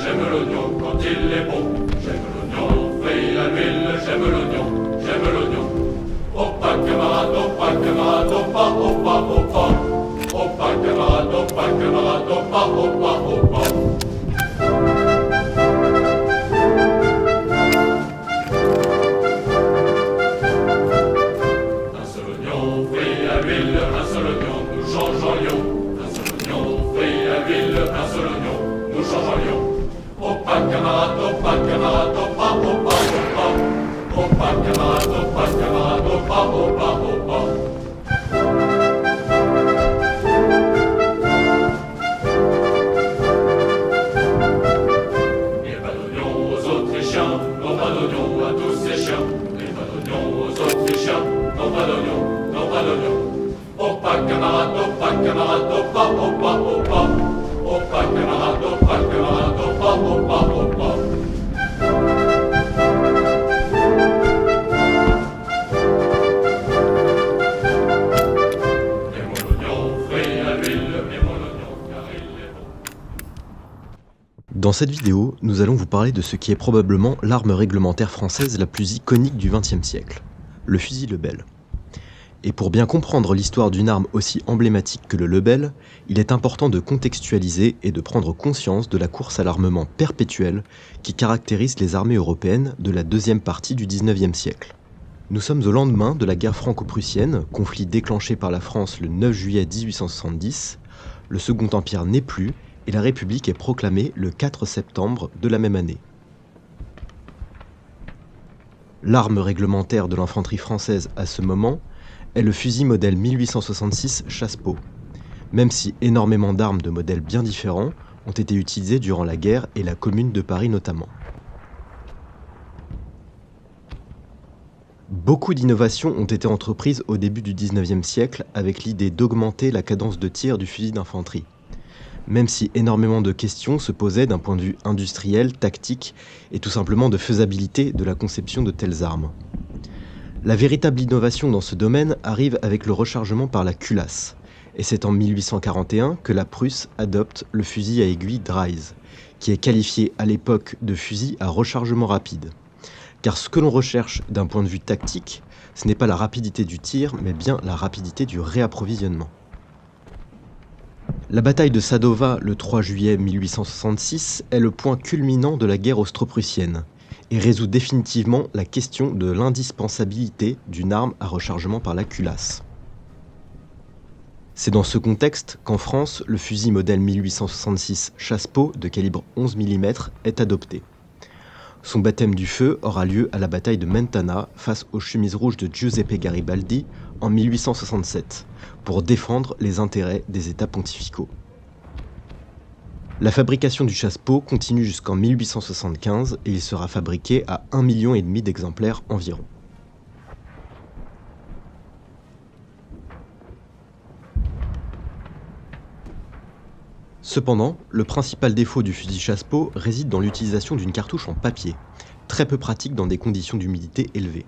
j'aime l'oignon quand il est bon. J'aime l'oignon frit à l'huile, j'aime l'oignon, j'aime l'oignon. Opa camarade, opa camarade, opa, opa, opa. Opa camarade, opa, opa, opa. Un seul oignon frit à l'huile, un seul oignon nous change en lion. Un seul oignon frit à l'huile, un seul oignon nous change en lion. Opa camarade, opa, opa, opa. Opa camarade, opa, opa, opa. Et pas d'oignon aux Autrichiens, non pas d'oignon à tous ces chiens. Et pas d'oignon aux Autrichiens, non pas d'oignon, non pas d'oignon. Opa camarade, opa, opa, opa. Opa camarade, opa, opa, opa. Dans cette vidéo, nous allons vous parler de ce qui est probablement l'arme réglementaire française la plus iconique du XXe siècle, le fusil Lebel. Et pour bien comprendre l'histoire d'une arme aussi emblématique que le Lebel, il est important de contextualiser et de prendre conscience de la course à l'armement perpétuelle qui caractérise les armées européennes de la deuxième partie du XIXe siècle. Nous sommes au lendemain de la guerre franco-prussienne, conflit déclenché par la France le 9 juillet 1870, le Second Empire n'est plus, et la République est proclamée le 4 septembre de la même année. L'arme réglementaire de l'infanterie française à ce moment est le fusil modèle 1866 Chassepot, même si énormément d'armes de modèles bien différents ont été utilisées durant la guerre et la Commune de Paris notamment. Beaucoup d'innovations ont été entreprises au début du XIXe siècle avec l'idée d'augmenter la cadence de tir du fusil d'infanterie, même si énormément de questions se posaient d'un point de vue industriel, tactique et tout simplement de faisabilité de la conception de telles armes. La véritable innovation dans ce domaine arrive avec le rechargement par la culasse, et c'est en 1841 que la Prusse adopte le fusil à aiguille Dreis, qui est qualifié à l'époque de fusil à rechargement rapide. Car ce que l'on recherche d'un point de vue tactique, ce n'est pas la rapidité du tir, mais bien la rapidité du réapprovisionnement. La bataille de Sadova le 3 juillet 1866 est le point culminant de la guerre austro-prussienne et résout définitivement la question de l'indispensabilité d'une arme à rechargement par la culasse. C'est dans ce contexte qu'en France, le fusil modèle 1866 Chassepot de calibre 11 mm est adopté. Son baptême du feu aura lieu à la bataille de Mentana face aux chemises rouges de Giuseppe Garibaldi en 1867 pour défendre les intérêts des États pontificaux. La fabrication du Chassepot continue jusqu'en 1875 et il sera fabriqué à 1,5 million d'exemplaires environ. Cependant, le principal défaut du fusil Chassepot réside dans l'utilisation d'une cartouche en papier, très peu pratique dans des conditions d'humidité élevées.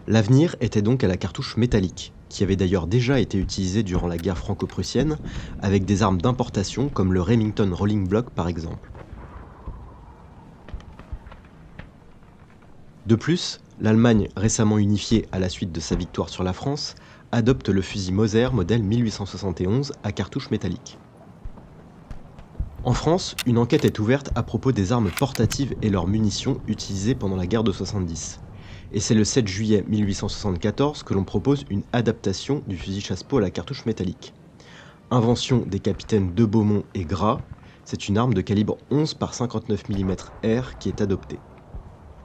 L'avenir était donc à la cartouche métallique, qui avait d'ailleurs déjà été utilisée durant la guerre franco-prussienne, avec des armes d'importation comme le Remington Rolling Block par exemple. De plus, l'Allemagne, récemment unifiée à la suite de sa victoire sur la France, adopte le fusil Mauser modèle 1871 à cartouche métallique. En France, une enquête est ouverte à propos des armes portatives et leurs munitions utilisées pendant la guerre de 70. Et c'est le 7 juillet 1874 que l'on propose une adaptation du fusil Chassepot à la cartouche métallique. Invention des capitaines de Beaumont et Gras, c'est une arme de calibre 11 par 59 mm R qui est adoptée.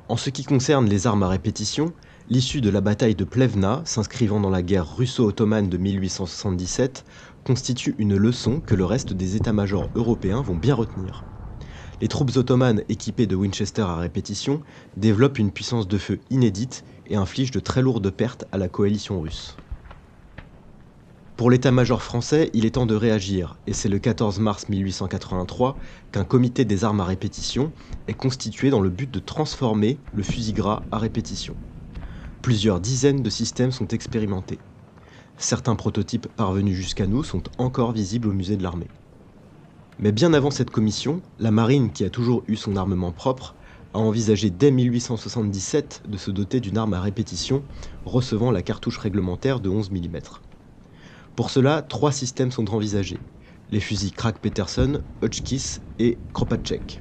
En ce qui concerne les armes à répétition, l'issue de la bataille de Plevna, s'inscrivant dans la guerre russo-ottomane de 1877, constitue une leçon que le reste des états-majors européens vont bien retenir. Les troupes ottomanes équipées de Winchester à répétition développent une puissance de feu inédite et infligent de très lourdes pertes à la coalition russe. Pour l'état-major français, il est temps de réagir, et c'est le 14 mars 1883 qu'un comité des armes à répétition est constitué dans le but de transformer le fusil gras à répétition. Plusieurs dizaines de systèmes sont expérimentés. Certains prototypes parvenus jusqu'à nous sont encore visibles au musée de l'armée. Mais bien avant cette commission, la marine, qui a toujours eu son armement propre, a envisagé dès 1877 de se doter d'une arme à répétition recevant la cartouche réglementaire de 11 mm. Pour cela, 3 systèmes sont envisagés, les fusils Krak-Peterson, Hotchkiss et Kropatschek.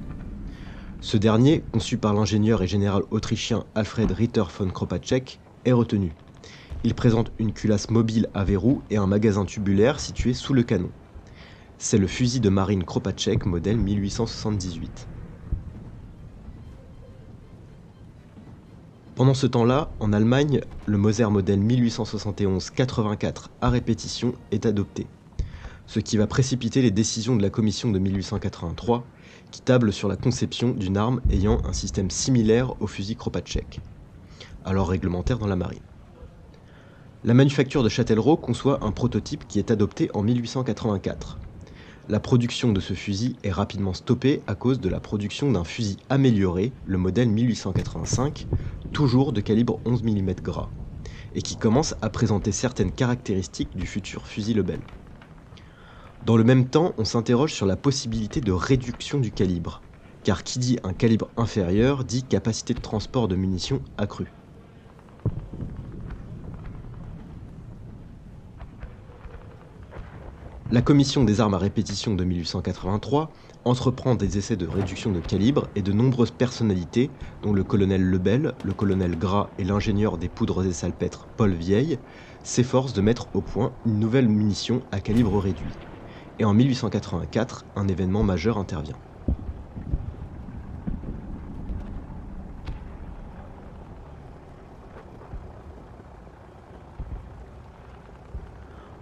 Ce dernier, conçu par l'ingénieur et général autrichien Alfred Ritter von Kropatschek, est retenu. Il présente une culasse mobile à verrou et un magasin tubulaire situé sous le canon. C'est le fusil de marine Kropatschek modèle 1878. Pendant ce temps-là, en Allemagne, le Moser modèle 1871-84 à répétition est adopté, ce qui va précipiter les décisions de la commission de 1883 qui table sur la conception d'une arme ayant un système similaire au fusil Kropatschek, alors réglementaire dans la marine. La manufacture de Châtellerault conçoit un prototype qui est adopté en 1884. La production de ce fusil est rapidement stoppée à cause de la production d'un fusil amélioré, le modèle 1885, toujours de calibre 11 mm gras, et qui commence à présenter certaines caractéristiques du futur fusil Lebel. Dans le même temps, on s'interroge sur la possibilité de réduction du calibre, car qui dit un calibre inférieur dit capacité de transport de munitions accrue. La commission des armes à répétition de 1883 entreprend des essais de réduction de calibre et de nombreuses personnalités, dont le colonel Lebel, le colonel Gras et l'ingénieur des poudres et salpêtres Paul Vieille, s'efforcent de mettre au point une nouvelle munition à calibre réduit. Et en 1884, un événement majeur intervient.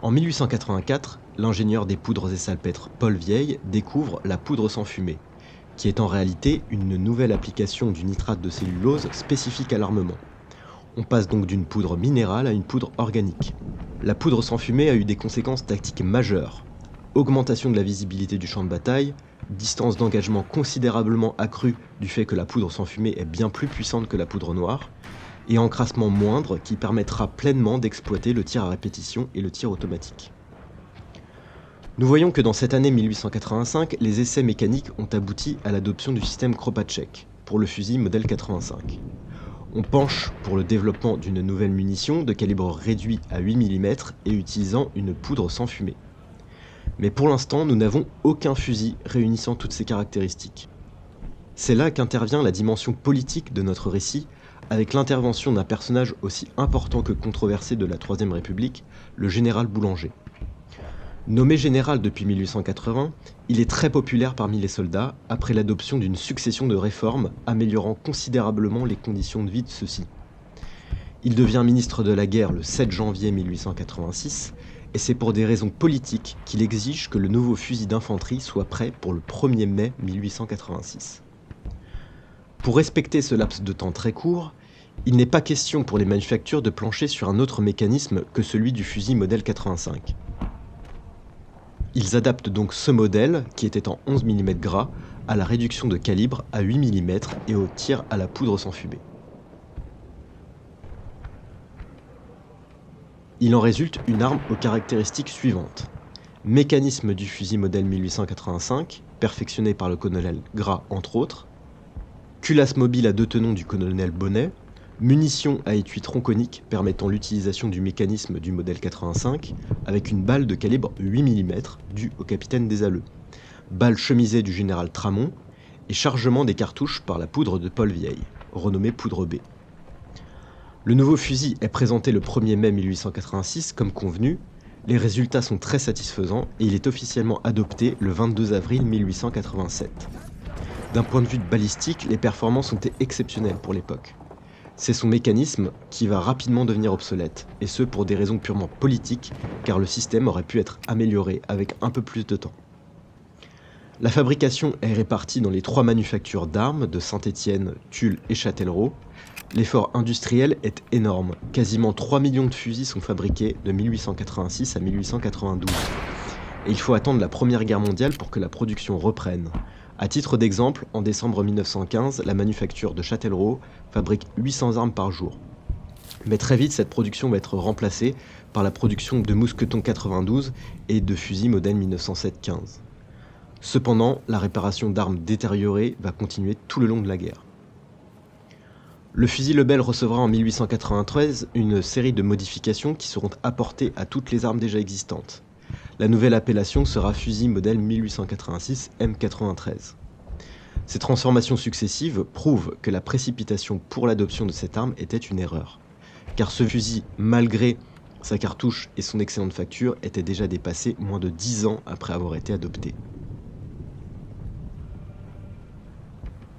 En 1884, l'ingénieur des poudres et salpêtres Paul Vieille découvre la poudre sans fumée, qui est en réalité une nouvelle application du nitrate de cellulose spécifique à l'armement. On passe donc d'une poudre minérale à une poudre organique. La poudre sans fumée a eu des conséquences tactiques majeures. Augmentation de la visibilité du champ de bataille, distance d'engagement considérablement accrue du fait que la poudre sans fumée est bien plus puissante que la poudre noire, et encrassement moindre qui permettra pleinement d'exploiter le tir à répétition et le tir automatique. Nous voyons que dans cette année 1885, les essais mécaniques ont abouti à l'adoption du système Kropatschek pour le fusil modèle 85. On penche pour le développement d'une nouvelle munition de calibre réduit à 8 mm et utilisant une poudre sans fumée. Mais pour l'instant, nous n'avons aucun fusil réunissant toutes ces caractéristiques. C'est là qu'intervient la dimension politique de notre récit, avec l'intervention d'un personnage aussi important que controversé de la Troisième République, le général Boulanger. Nommé général depuis 1880, il est très populaire parmi les soldats après l'adoption d'une succession de réformes améliorant considérablement les conditions de vie de ceux-ci. Il devient ministre de la guerre le 7 janvier 1886 et c'est pour des raisons politiques qu'il exige que le nouveau fusil d'infanterie soit prêt pour le 1er mai 1886. Pour respecter ce laps de temps très court, il n'est pas question pour les manufactures de plancher sur un autre mécanisme que celui du fusil modèle 85. Ils adaptent donc ce modèle, qui était en 11 mm gras, à la réduction de calibre à 8 mm et au tir à la poudre sans fumée. Il en résulte une arme aux caractéristiques suivantes. Mécanisme du fusil modèle 1885, perfectionné par le colonel Gras entre autres. Culasse mobile à 2 tenons du colonel Bonnet. Munition à étui tronconique permettant l'utilisation du mécanisme du modèle 85 avec une balle de calibre 8 mm due au capitaine des Alleux. Balle chemisée du général Tramont et chargement des cartouches par la poudre de Paul Vieille, renommée poudre B. Le nouveau fusil est présenté le 1er mai 1886 comme convenu, les résultats sont très satisfaisants et il est officiellement adopté le 22 avril 1887. D'un point de vue balistique, les performances ont été exceptionnelles pour l'époque. C'est son mécanisme qui va rapidement devenir obsolète, et ce pour des raisons purement politiques, car le système aurait pu être amélioré avec un peu plus de temps. La fabrication est répartie dans les 3 manufactures d'armes de Saint-Étienne, Tulle et Châtellerault. L'effort industriel est énorme, quasiment 3 millions de fusils sont fabriqués de 1886 à 1892. Et il faut attendre la Première Guerre mondiale pour que la production reprenne. À titre d'exemple, en décembre 1915, la manufacture de Châtellerault fabrique 800 armes par jour. Mais très vite, cette production va être remplacée par la production de mousquetons 92 et de fusils modèle 1907-15. Cependant, la réparation d'armes détériorées va continuer tout le long de la guerre. Le fusil Lebel recevra en 1893 une série de modifications qui seront apportées à toutes les armes déjà existantes. La nouvelle appellation sera fusil modèle 1886 M93. Ces transformations successives prouvent que la précipitation pour l'adoption de cette arme était une erreur, car ce fusil, malgré sa cartouche et son excellente facture, était déjà dépassé moins de 10 ans après avoir été adopté.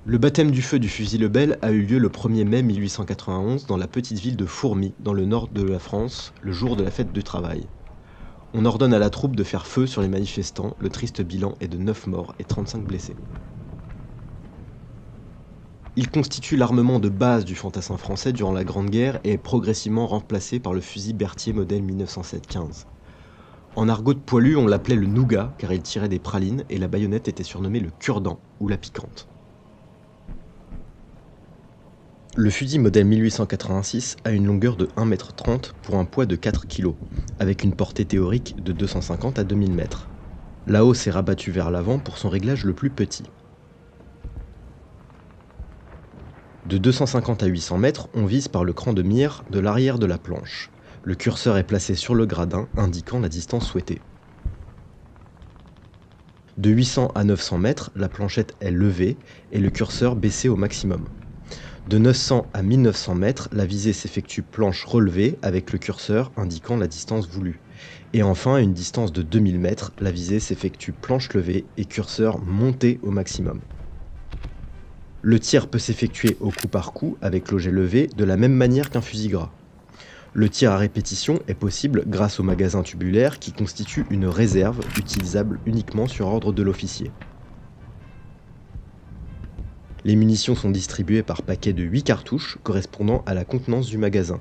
Le baptême du feu du fusil Lebel a eu lieu le 1er mai 1891 dans la petite ville de Fourmies, dans le nord de la France, le jour de la fête du travail. On ordonne à la troupe de faire feu sur les manifestants, le triste bilan est de 9 morts et 35 blessés. Il constitue l'armement de base du fantassin français durant la Grande Guerre et est progressivement remplacé par le fusil Berthier modèle 1907-15. En argot de poilu, on l'appelait le nougat car il tirait des pralines et la baïonnette était surnommée le cure-dent ou la piquante. Le fusil modèle 1886 a une longueur de 1,30 m pour un poids de 4 kg, avec une portée théorique de 250 à 2000 m. La hausse est rabattue vers l'avant pour son réglage le plus petit. De 250 à 800 mètres, on vise par le cran de mire de l'arrière de la planche. Le curseur est placé sur le gradin, indiquant la distance souhaitée. De 800 à 900 mètres, la planchette est levée et le curseur baissé au maximum. De 900 à 1900 mètres, la visée s'effectue planche relevée avec le curseur indiquant la distance voulue. Et enfin, à une distance de 2000 mètres, la visée s'effectue planche levée et curseur monté au maximum. Le tir peut s'effectuer au coup par coup avec l'objet levé de la même manière qu'un fusil gras. Le tir à répétition est possible grâce au magasin tubulaire qui constitue une réserve utilisable uniquement sur ordre de l'officier. Les munitions sont distribuées par paquets de 8 cartouches correspondant à la contenance du magasin.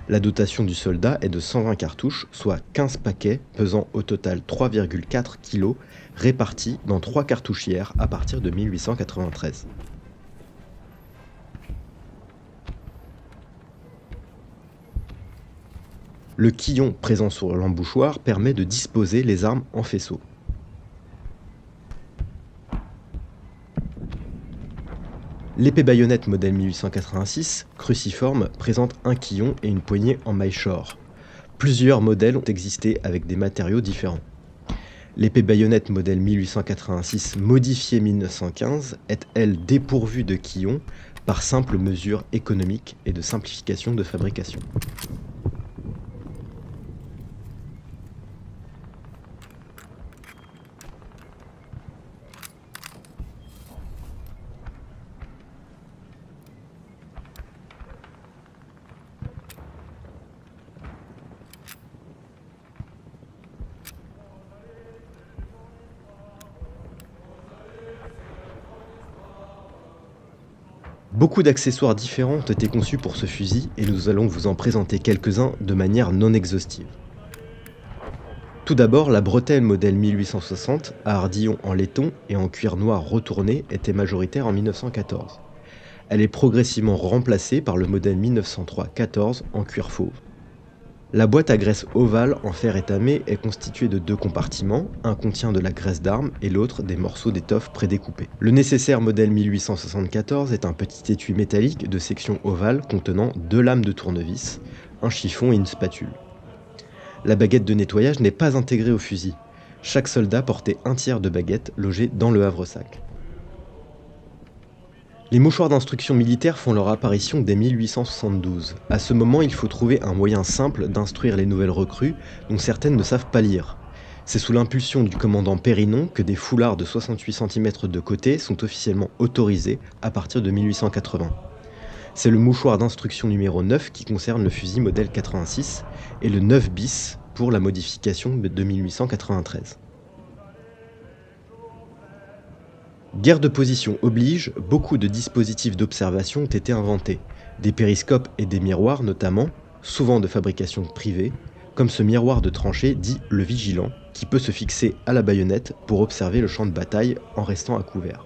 La dotation du soldat est de 120 cartouches, soit 15 paquets pesant au total 3,4 kg répartis dans 3 cartouchières à partir de 1893. Le quillon présent sur l'embouchoir permet de disposer les armes en faisceau. L'épée baïonnette modèle 1886, cruciforme, présente un quillon et une poignée en maille short. Plusieurs modèles ont existé avec des matériaux différents. L'épée baïonnette modèle 1886 modifiée 1915 est elle dépourvue de quillon par simple mesure économique et de simplification de fabrication. Beaucoup d'accessoires différents ont été conçus pour ce fusil et nous allons vous en présenter quelques-uns de manière non exhaustive. Tout d'abord, la bretelle modèle 1860 à ardillon en laiton et en cuir noir retourné était majoritaire en 1914. Elle est progressivement remplacée par le modèle 1903-14 en cuir fauve. La boîte à graisse ovale en fer étamé est constituée de 2 compartiments, un contient de la graisse d'armes et l'autre des morceaux d'étoffe prédécoupés. Le nécessaire modèle 1874 est un petit étui métallique de section ovale contenant 2 lames de tournevis, un chiffon et une spatule. La baguette de nettoyage n'est pas intégrée au fusil. Chaque soldat portait un tiers de baguette logée dans le havresac. Les mouchoirs d'instruction militaire font leur apparition dès 1872. À ce moment, il faut trouver un moyen simple d'instruire les nouvelles recrues dont certaines ne savent pas lire. C'est sous l'impulsion du commandant Périnon que des foulards de 68 cm de côté sont officiellement autorisés à partir de 1880. C'est le mouchoir d'instruction numéro 9 qui concerne le fusil modèle 86 et le 9 bis pour la modification de 1893. Guerre de position oblige, beaucoup de dispositifs d'observation ont été inventés, des périscopes et des miroirs notamment, souvent de fabrication privée, comme ce miroir de tranchée dit le vigilant, qui peut se fixer à la baïonnette pour observer le champ de bataille en restant à couvert.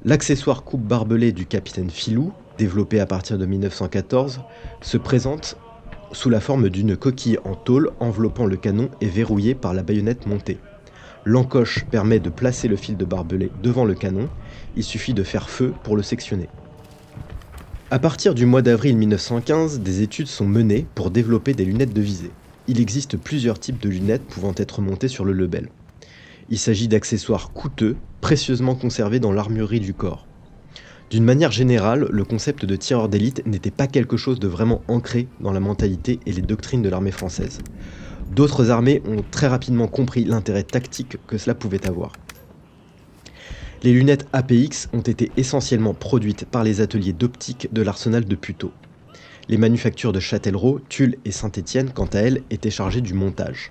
L'accessoire coupe barbelé du capitaine Filou, développé à partir de 1914, se présente sous la forme d'une coquille en tôle enveloppant le canon et verrouillée par la baïonnette montée. L'encoche permet de placer le fil de barbelé devant le canon, il suffit de faire feu pour le sectionner. À partir du mois d'avril 1915, des études sont menées pour développer des lunettes de visée. Il existe plusieurs types de lunettes pouvant être montées sur le Lebel. Il s'agit d'accessoires coûteux, précieusement conservés dans l'armurerie du corps. D'une manière générale, le concept de tireur d'élite n'était pas quelque chose de vraiment ancré dans la mentalité et les doctrines de l'armée française. D'autres armées ont très rapidement compris l'intérêt tactique que cela pouvait avoir. Les lunettes APX ont été essentiellement produites par les ateliers d'optique de l'arsenal de Puteaux. Les manufactures de Châtellerault, Tulle et Saint-Étienne, quant à elles, étaient chargées du montage.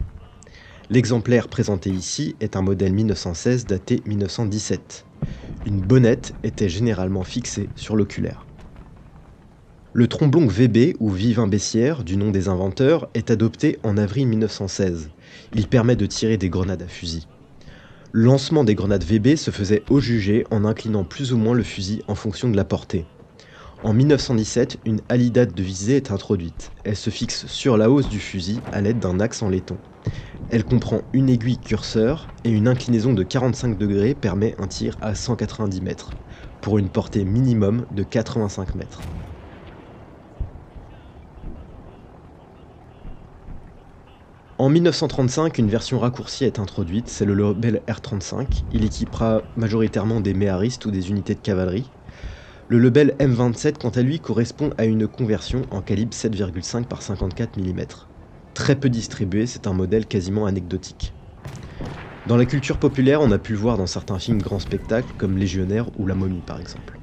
L'exemplaire présenté ici est un modèle 1916 daté 1917. Une bonnette était généralement fixée sur l'oculaire. Le tromblon VB ou Vivin Bessières, du nom des inventeurs, est adopté en avril 1916. Il permet de tirer des grenades à fusil. Le lancement des grenades VB se faisait au jugé en inclinant plus ou moins le fusil en fonction de la portée. En 1917, une halidate de visée est introduite. Elle se fixe sur la hausse du fusil à l'aide d'un axe en laiton. Elle comprend une aiguille curseur et une inclinaison de 45 degrés permet un tir à 190 mètres, pour une portée minimum de 85 mètres. En 1935, une version raccourcie est introduite, c'est le Lebel R35. Il équipera majoritairement des méharistes ou des unités de cavalerie. Le Lebel M27, quant à lui, correspond à une conversion en calibre 7,5 par 54 mm. Très peu distribué, c'est un modèle quasiment anecdotique. Dans la culture populaire, on a pu le voir dans certains films grands spectacles comme Légionnaire ou La Momie par exemple.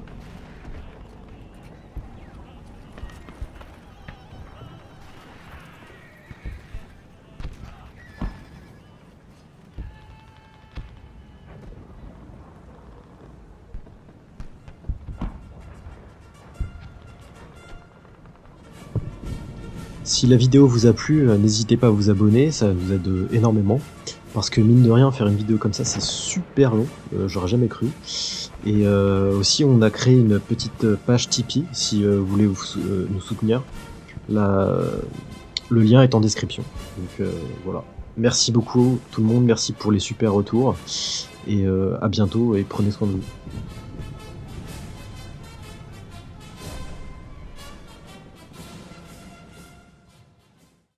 Si la vidéo vous a plu, n'hésitez pas à vous abonner, ça nous aide énormément. Parce que mine de rien, faire une vidéo comme ça, c'est super long, j'aurais jamais cru. Et aussi, on a créé une petite page Tipeee, si vous voulez nous soutenir. Le lien est en description. Donc voilà. Merci beaucoup tout le monde, merci pour les super retours. Et à bientôt et prenez soin de vous.